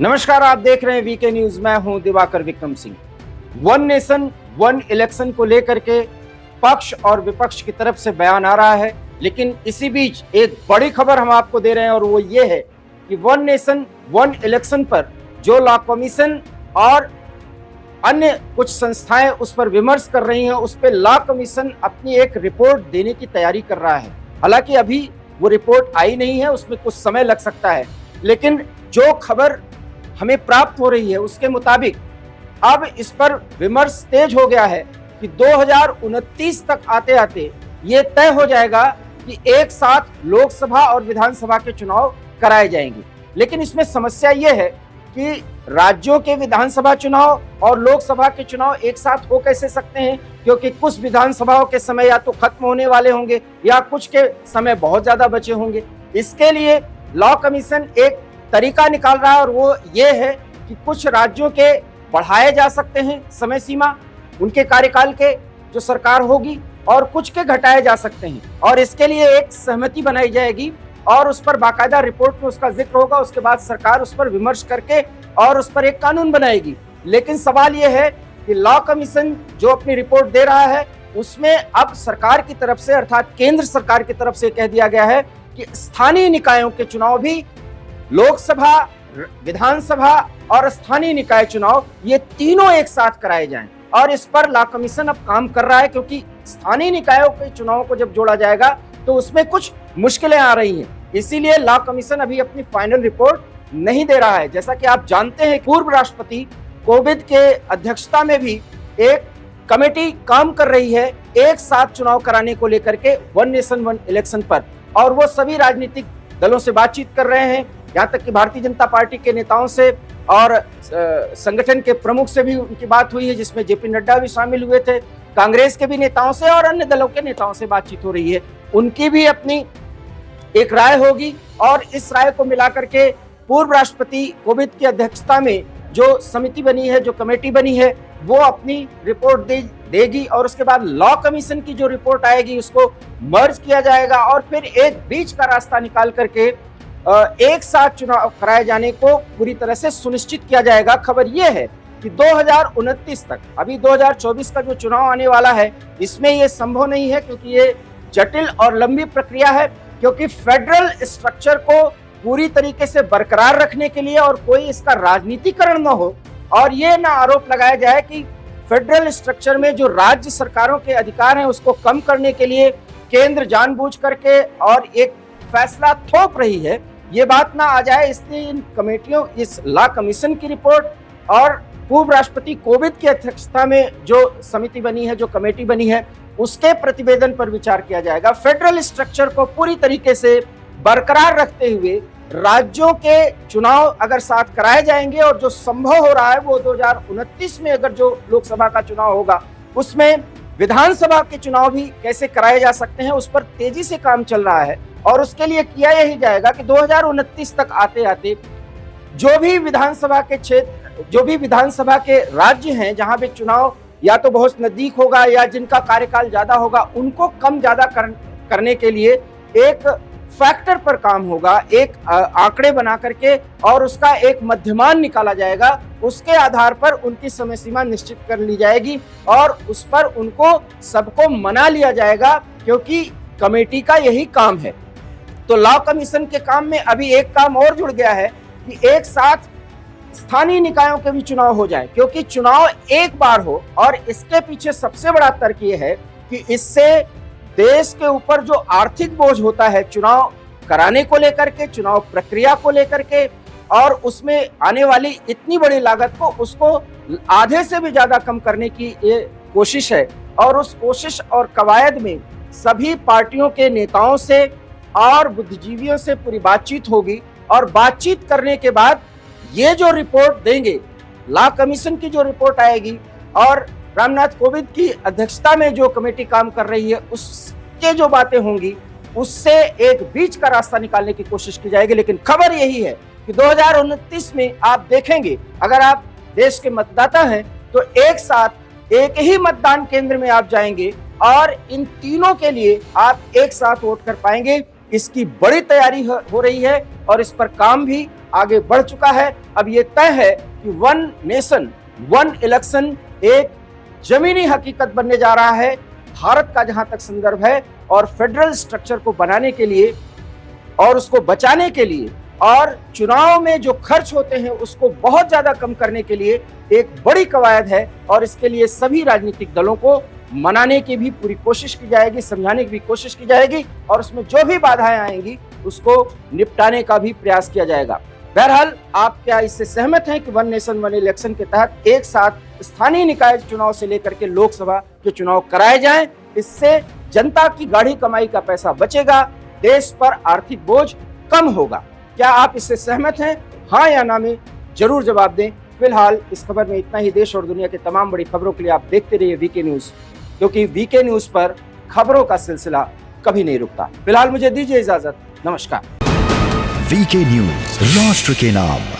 नमस्कार, आप देख रहे हैं वीके न्यूज। मैं हूं Diwakar Vikram Singh. One nation one election को लेकर के पक्ष और विपक्ष की तरफ से बयान आ रहा है, लेकिन इसी बीच एक बड़ी खबर हम आपको दे रहे हैं और वो ये है कि वन नेशन वन इलेक्शन पर जो लॉ कमीशन और अन्य कुछ संस्थाएं उस पर विमर्श कर रही हैं, उस पर लॉ कमीशन अपनी एक रिपोर्ट देने की तैयारी कर रहा है। हालांकि अभी वो रिपोर्ट आई नहीं है, उसमें कुछ समय लग सकता है, लेकिन जो खबर हमें प्राप्त हो रही है उसके मुताबिक अब इस पर विमर्श तेज हो गया है कि 2029 तक आते आते ये तय हो जाएगा कि एक साथ लोकसभा और विधानसभा के चुनाव कराए जाएंगे। लेकिन इसमें समस्या ये है कि राज्यों के विधानसभा चुनाव और लोकसभा के चुनाव एक साथ हो कैसे सकते हैं, क्योंकि कुछ विधानसभाओं के समय या तो खत्म होने वाले होंगे या कुछ के समय बहुत ज्यादा बचे होंगे। इसके लिए लॉ कमीशन एक तरीका निकाल रहा है और वो ये है कि कुछ राज्यों के बढ़ाए जा सकते हैं समय सीमा उनके कार्यकाल के जो सरकार होगी, और कुछ के घटाए जा सकते हैं, और इसके लिए एक सहमति बनाई जाएगी और उस पर बाकायदा रिपोर्ट में उसका जिक्र होगा। उसके बाद सरकार उस पर विमर्श करके और उस पर एक कानून बनाएगी। लेकिन सवाल यह है कि लॉ कमीशन जो अपनी रिपोर्ट दे रहा है उसमें अब सरकार की तरफ से, अर्थात केंद्र सरकार की तरफ से कह दिया गया है कि स्थानीय निकायों के चुनाव भी, लोकसभा, विधानसभा और स्थानीय निकाय चुनाव, ये तीनों एक साथ कराए जाएं। और इस पर लॉ कमीशन अब काम कर रहा है, क्योंकि स्थानीय निकायों के चुनाव को जब जोड़ा जाएगा तो उसमें कुछ मुश्किलें आ रही हैं। इसीलिए लॉ कमीशन अभी अपनी फाइनल रिपोर्ट नहीं दे रहा है। जैसा कि आप जानते हैं, पूर्व राष्ट्रपति कोविंद के अध्यक्षता में भी एक कमेटी काम कर रही है एक साथ चुनाव कराने को लेकर के, वन नेशन वन इलेक्शन पर, और वो सभी राजनीतिक दलों से बातचीत कर रहे हैं। यहाँ तक कि भारतीय जनता पार्टी के नेताओं से और संगठन के प्रमुख से भी उनकी बात हुई है, जिसमें जेपी नड्डा भी शामिल हुए थे। कांग्रेस के भी नेताओं से और अन्य दलों के नेताओं से बातचीत हो रही है। उनकी भी अपनी एक राय होगी और इस राय को मिलाकर के पूर्व राष्ट्रपति कोविंद की अध्यक्षता में जो समिति बनी है, जो कमेटी बनी है, वो अपनी रिपोर्ट देगी और उसके बाद लॉ कमीशन की जो रिपोर्ट आएगी उसको मर्ज किया जाएगा और फिर एक बीच का रास्ता निकाल करके एक साथ चुनाव कराए जाने को पूरी तरह से सुनिश्चित किया जाएगा। खबर यह है कि 2029 तक, अभी 2024 का जो चुनाव आने वाला है, इसमें यह संभव नहीं है, क्योंकि ये जटिल और लंबी प्रक्रिया है। क्योंकि फेडरल स्ट्रक्चर को पूरी तरीके से बरकरार रखने के लिए और कोई इसका राजनीतिकरण न हो, और ये ना आरोप लगाया जाए कि फेडरल स्ट्रक्चर में जो राज्य सरकारों के अधिकार हैं उसको कम करने के लिए केंद्र जानबूझ करके और एक फैसला थोप रही है, ये बात ना आ जाए। इसलिए इन कमेटियों, इस लॉ कमीशन की रिपोर्ट और पूर्व राष्ट्रपति कोविंद की अध्यक्षता में जो समिति बनी है, जो कमेटी बनी है, उसके प्रतिवेदन पर विचार किया जाएगा। फेडरल स्ट्रक्चर को पूरी तरीके से बरकरार रखते हुए राज्यों के चुनाव अगर साथ कराए जाएंगे, और जो संभव हो रहा है वो 2029 में अगर जो लोकसभा का चुनाव होगा उसमें विधानसभा के चुनाव भी कैसे कराए जा सकते हैं, उस पर तेजी से काम चल रहा है। और उसके लिए किया यही जाएगा कि 2029 तक आते आते जो भी विधानसभा के क्षेत्र, जो भी विधानसभा के राज्य हैं जहां पे चुनाव या तो बहुत नजदीक होगा या जिनका कार्यकाल ज्यादा होगा, उनको कम ज्यादा करने के लिए एक फैक्टर पर काम होगा, एक आंकड़े बना करके, और उसका एक मध्यमान निकाला जाएगा। उसके आधार पर उनकी समय सीमा निश्चित कर ली जाएगी और उस पर उनको सबको मना लिया जाएगा, क्योंकि कमेटी का यही काम है। तो लॉ कमीशन के काम में अभी एक काम और जुड़ गया है कि एक साथ स्थानीय निकायों के भी चुनाव हो जाए, क्योंकि चुनाव एक बार हो। और इसके पीछे सबसे बड़ा तर्क ये है कि इससे देश के ऊपर जो आर्थिक बोझ होता है चुनाव कराने को लेकर के, चुनाव प्रक्रिया को लेकर के, और उसमें आने वाली इतनी बड़ी लागत को, उसको आधे से भी ज्यादा कम करने की ये कोशिश है। और उस कोशिश और कवायद में सभी पार्टियों के नेताओं से और बुद्धिजीवियों से पूरी बातचीत होगी, और बातचीत करने के बाद ये जो रिपोर्ट देंगे, लॉ कमीशन की जो रिपोर्ट आएगी और रामनाथ कोविंद की अध्यक्षता में जो कमेटी काम कर रही है, उसके जो बातें होंगी, उससे एक बीच का रास्ता निकालने की कोशिश की जाएगी। लेकिन खबर यही है कि 2029 में आप देखेंगे, अगर आप देश के मतदाता हैं तो एक साथ एक ही मतदान केंद्र में आप जाएंगे और इन तीनों के लिए आप एक साथ वोट कर पाएंगे। इसकी बड़ी तैयारी हो रही है और इस पर काम भी आगे बढ़ चुका है। अब ये तय है कि वन नेशन वन इलेक्शन एक जमीनी हकीकत बनने जा रहा है भारत का जहां तक संदर्भ है, और फेडरल स्ट्रक्चर को बनाने के लिए और उसको बचाने के लिए और चुनाव में जो खर्च होते हैं उसको बहुत ज्यादा कम करने के लिए एक बड़ी कवायद है। और इसके लिए सभी राजनीतिक दलों को मनाने की भी पूरी कोशिश की जाएगी, समझाने की भी कोशिश की जाएगी, और उसमें जो भी बाधाएं आएंगी उसको निपटाने का भी प्रयास किया जाएगा। बहरहाल, आप क्या इससे सहमत हैं कि वन नेशन वन इलेक्शन के तहत एक साथ स्थानीय निकाय चुनाव से लेकर के लोकसभा के चुनाव कराए जाएं? इससे जनता की गाढ़ी कमाई का पैसा बचेगा, देश पर आर्थिक बोझ कम होगा। क्या आप इससे सहमत हैं? हाँ या ना में जरूर जवाब दें। फिलहाल इस खबर में इतना ही। देश और दुनिया के तमाम बड़ी खबरों के लिए आप देखते रहिए वीके न्यूज, क्योंकि वीके न्यूज पर खबरों का सिलसिला कभी नहीं रुकता। फिलहाल मुझे दीजिए इजाजत। नमस्कार। वीके न्यूज, राष्ट्र के नाम।